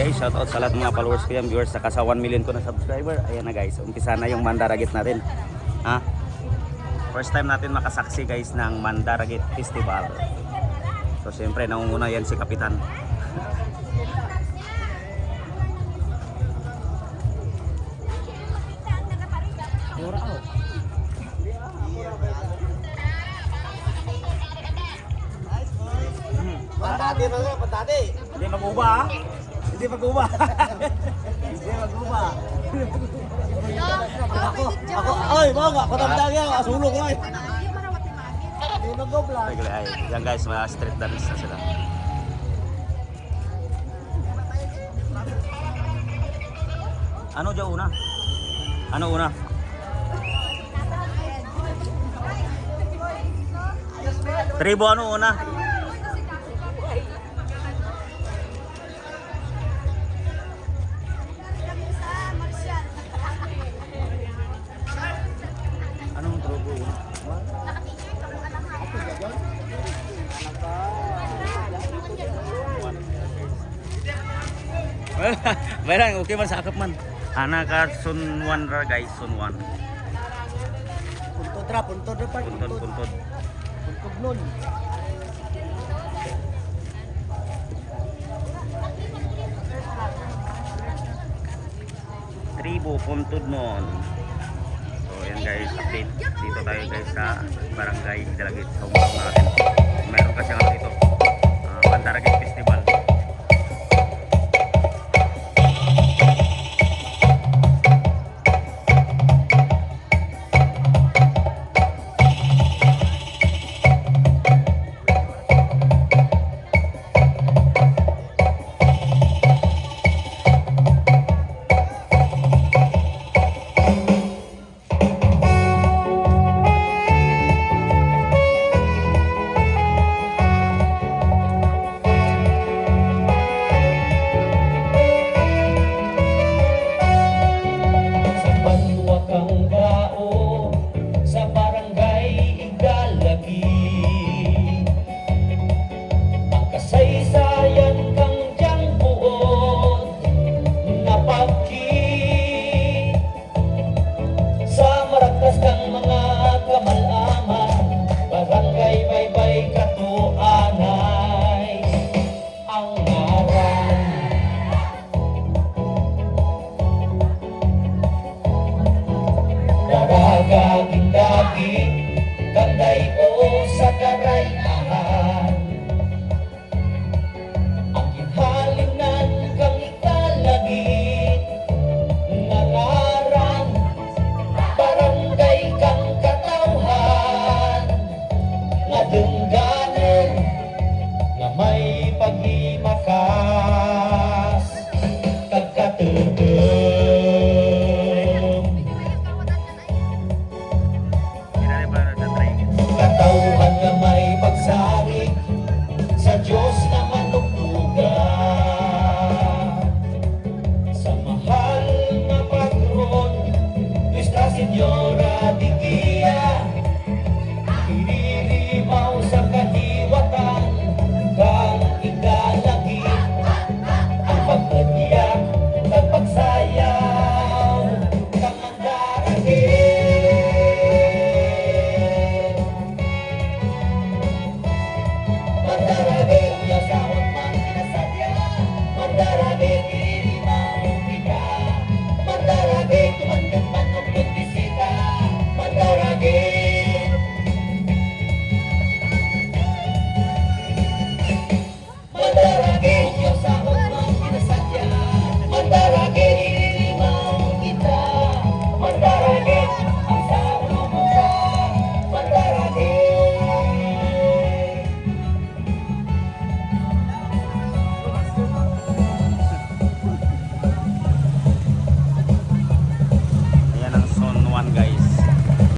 guys, shoutout sa lahat ng mga followers ko yan, viewers, saka sa 1 million ko na subscriber. Ayan na guys, umpisa na yung Mandaragit natin. Ha? First time natin makasaksi guys ng Mandaragit Festival. So siyempre nangunguna yan si Kapitan. Patati. Hindi mag-uba. Hindi mag-uba. Hindi mag-uba. Ako, ay, mga, patapdang yan, asulong yan. Hindi mag-ubla. Yan guys, mga street dance na sila. Ano dyan una? Ano una? Tribo ano una? Anong tribo una? Bayan, okay man sa akap man. Anak ka Sun 1 ra guys, Sun 1. Puntod ra, puntod ra pa. Puntod. Puntod nun. Tribo, puntod nun. So yan guys, update. Dito tayo guys sa barangay Dalagit. Sa umpang natin